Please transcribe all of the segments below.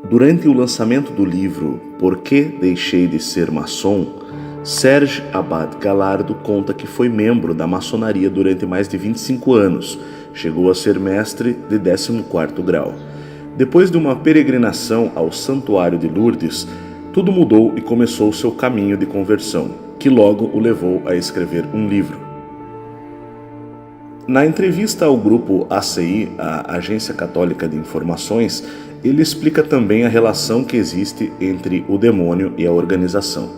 Durante o lançamento do livro Por que Deixei de Ser Maçom, Serge Abad Galardo conta que foi membro da maçonaria durante mais de 25 anos, chegou a ser mestre de 14º grau. Depois de uma peregrinação ao Santuário de Lourdes, tudo mudou e começou seu caminho de conversão, que logo o levou a escrever um livro. Na entrevista ao grupo ACI, a Agência Católica de Informações, ele explica também a relação que existe entre o demônio e a organização.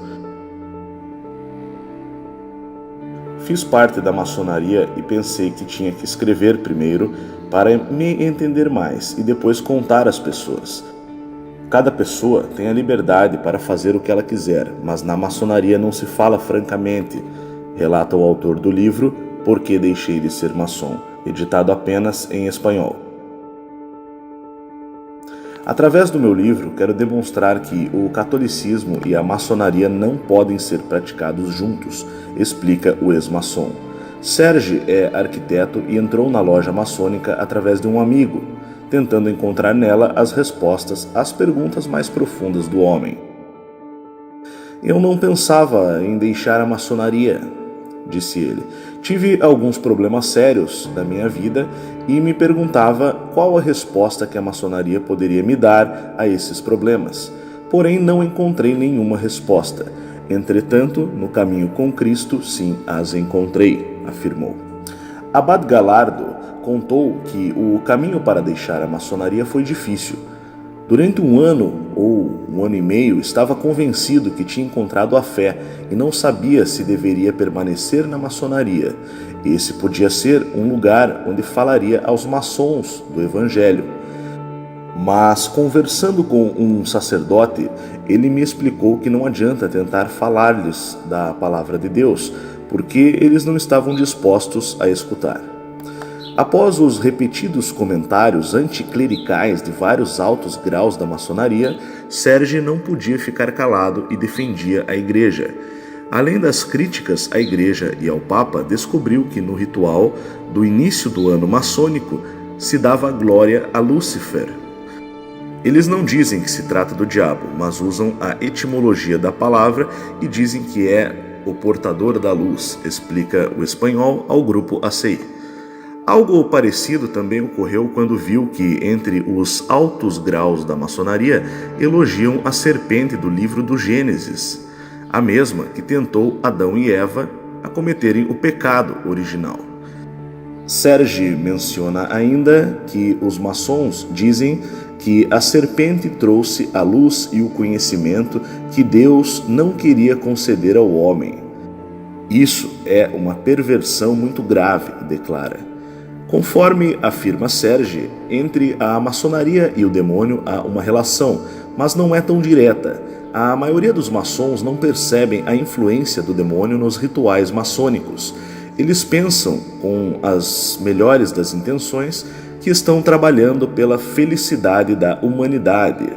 Fiz parte da maçonaria e pensei que tinha que escrever primeiro para me entender mais e depois contar às pessoas. Cada pessoa tem a liberdade para fazer o que ela quiser, mas na maçonaria não se fala francamente, relata o autor do livro Por que Deixei de Ser Maçom, editado apenas em espanhol. Através do meu livro, quero demonstrar que o catolicismo e a maçonaria não podem ser praticados juntos, explica o ex-maçom. Serge é arquiteto e entrou na loja maçônica através de um amigo, tentando encontrar nela as respostas às perguntas mais profundas do homem. Eu não pensava em deixar a maçonaria, disse ele. Tive alguns problemas sérios na minha vida e me perguntava qual a resposta que a maçonaria poderia me dar a esses problemas. Porém, não encontrei nenhuma resposta. Entretanto, no caminho com Cristo, sim, as encontrei, afirmou. Abad Galardo contou que o caminho para deixar a maçonaria foi difícil. Durante um ano ou um ano e meio, estava convencido que tinha encontrado a fé e não sabia se deveria permanecer na maçonaria. Esse podia ser um lugar onde falaria aos maçons do Evangelho. Mas, conversando com um sacerdote, ele me explicou que não adianta tentar falar-lhes da palavra de Deus, porque eles não estavam dispostos a escutar. Após os repetidos comentários anticlericais de vários altos graus da maçonaria, Serge não podia ficar calado e defendia a igreja. Além das críticas à igreja e ao Papa, descobriu que no ritual do início do ano maçônico se dava glória a Lúcifer. Eles não dizem que se trata do diabo, mas usam a etimologia da palavra e dizem que é o portador da luz, explica o espanhol ao grupo ACI. Algo parecido também ocorreu quando viu que, entre os altos graus da maçonaria, elogiam a serpente do livro do Gênesis, a mesma que tentou Adão e Eva a cometerem o pecado original. Serge menciona ainda que os maçons dizem que a serpente trouxe a luz e o conhecimento que Deus não queria conceder ao homem. Isso é uma perversão muito grave, declara. Conforme afirma Serge, entre a maçonaria e o demônio há uma relação, mas não é tão direta. A maioria dos maçons não percebem a influência do demônio nos rituais maçônicos. Eles pensam, com as melhores das intenções, que estão trabalhando pela felicidade da humanidade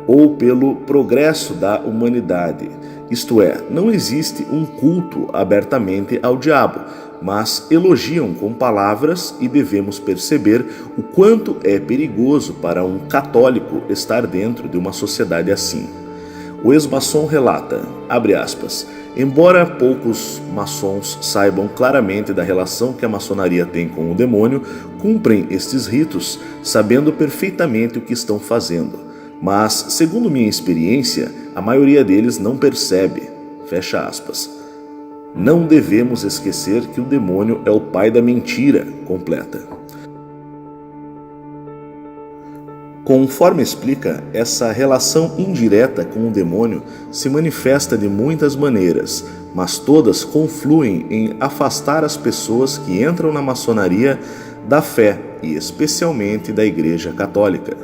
ou pelo progresso da humanidade. Isto é, não existe um culto abertamente ao diabo, mas elogiam com palavras e devemos perceber o quanto é perigoso para um católico estar dentro de uma sociedade assim. O ex-maçom relata, abre aspas, embora poucos maçons saibam claramente da relação que a maçonaria tem com o demônio, cumprem estes ritos sabendo perfeitamente o que estão fazendo. Mas, segundo minha experiência, a maioria deles não percebe, fecha aspas. Não devemos esquecer que o demônio é o pai da mentira, completa. Conforme explica, essa relação indireta com o demônio se manifesta de muitas maneiras, mas todas confluem em afastar as pessoas que entram na maçonaria da fé e especialmente da Igreja Católica.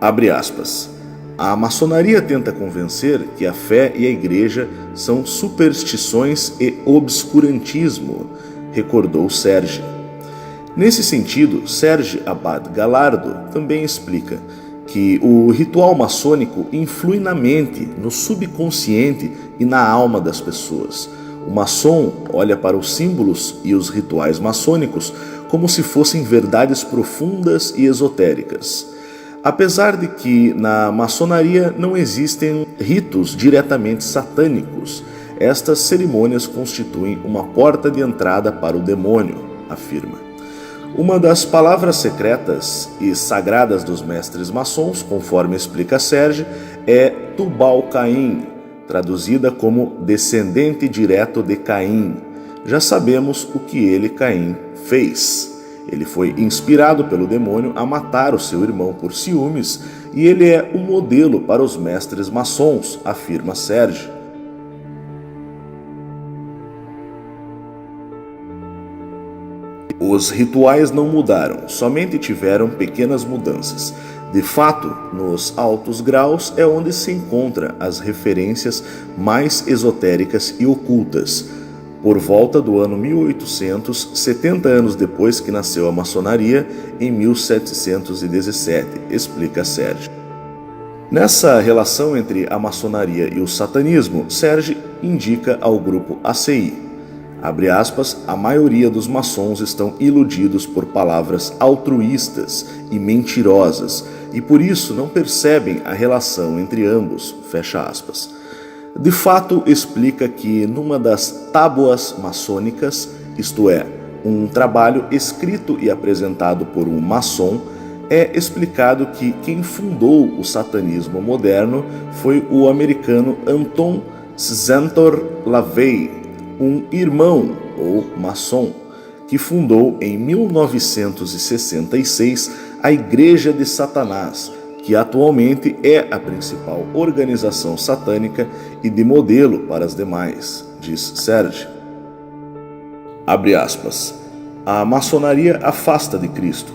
Abre aspas. A maçonaria tenta convencer que a fé e a igreja são superstições e obscurantismo, recordou Serge. Nesse sentido, Serge Abad Galardo também explica que o ritual maçônico influi na mente, no subconsciente e na alma das pessoas. O maçom olha para os símbolos e os rituais maçônicos como se fossem verdades profundas e esotéricas. Apesar de que na maçonaria não existem ritos diretamente satânicos, estas cerimônias constituem uma porta de entrada para o demônio, afirma. Uma das palavras secretas e sagradas dos mestres maçons, conforme explica Serge, é Tubal-Caim, traduzida como descendente direto de Caim. Já sabemos o que ele, Caim, fez. Ele foi inspirado pelo demônio a matar o seu irmão por ciúmes e ele é o modelo para os mestres maçons, afirma Serge. Os rituais não mudaram, somente tiveram pequenas mudanças. De fato, nos altos graus é onde se encontram as referências mais esotéricas e ocultas. Por volta do ano 1800, 70 anos depois que nasceu a maçonaria, em 1717, explica Serge. Nessa relação entre a maçonaria e o satanismo, Serge indica ao grupo ACI. Abre aspas, a maioria dos maçons estão iludidos por palavras altruístas e mentirosas e por isso não percebem a relação entre ambos, fecha aspas. De fato, explica que numa das tábuas maçônicas, isto é, um trabalho escrito e apresentado por um maçom, é explicado que quem fundou o satanismo moderno foi o americano Anton Czantor LaVey, um irmão ou maçom, que fundou em 1966 a Igreja de Satanás, que atualmente é a principal organização satânica e de modelo para as demais, diz Serge. Abre aspas. A maçonaria afasta de Cristo,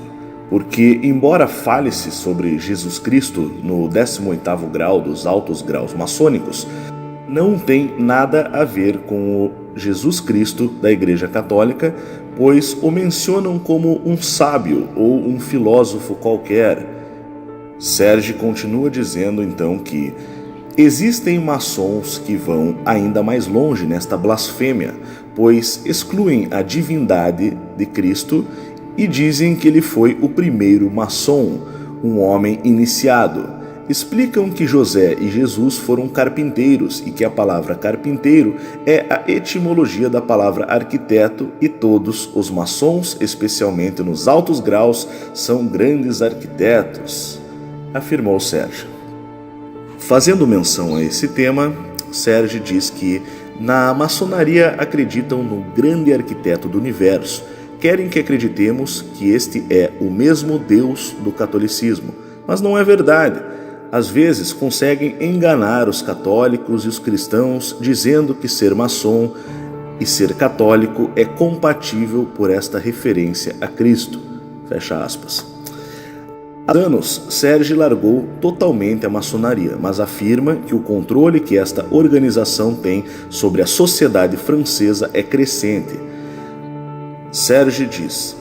porque embora fale-se sobre Jesus Cristo no 18º grau dos altos graus maçônicos, não tem nada a ver com o Jesus Cristo da Igreja Católica, pois o mencionam como um sábio ou um filósofo qualquer. Serge continua dizendo então que existem maçons que vão ainda mais longe nesta blasfêmia, pois excluem a divindade de Cristo e dizem que ele foi o primeiro maçom, um homem iniciado. Explicam que José e Jesus foram carpinteiros e que a palavra carpinteiro é a etimologia da palavra arquiteto e todos os maçons, especialmente nos altos graus, são grandes arquitetos, afirmou Serge. Fazendo menção a esse tema, Serge diz que na maçonaria acreditam no grande arquiteto do universo, querem que acreditemos que este é o mesmo Deus do catolicismo, mas não é verdade. Às vezes conseguem enganar os católicos e os cristãos dizendo que ser maçom e ser católico é compatível por esta referência a Cristo. Fecha aspas. Há anos, Serge largou totalmente a maçonaria, mas afirma que o controle que esta organização tem sobre a sociedade francesa é crescente. Serge diz: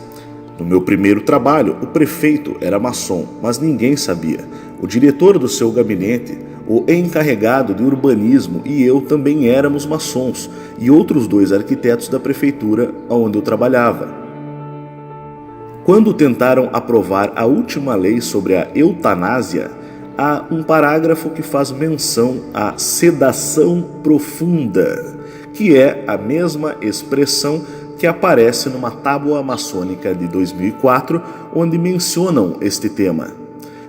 no meu primeiro trabalho, o prefeito era maçom, mas ninguém sabia. O diretor do seu gabinete, o encarregado de urbanismo e eu também éramos maçons, e outros 2 arquitetos da prefeitura onde eu trabalhava. Quando tentaram aprovar a última lei sobre a eutanásia, há um parágrafo que faz menção à sedação profunda, que é a mesma expressão que aparece numa tábua maçônica de 2004, onde mencionam este tema.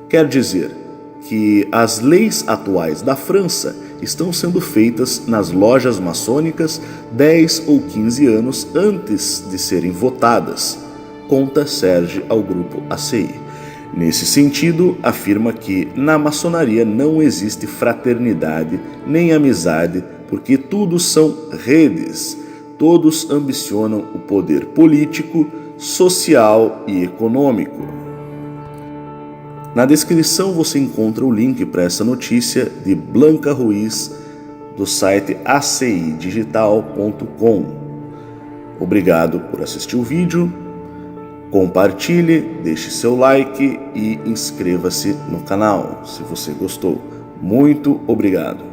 Quer dizer que as leis atuais da França estão sendo feitas nas lojas maçônicas 10 ou 15 anos antes de serem votadas, conta Serge ao grupo ACI. Nesse sentido, afirma que na maçonaria não existe fraternidade nem amizade, porque tudo são redes. Todos ambicionam o poder político, social e econômico. Na descrição você encontra o link para essa notícia de Blanca Ruiz, do site acidigital.com. Obrigado por assistir o vídeo, compartilhe, deixe seu like e inscreva-se no canal se você gostou. Muito obrigado.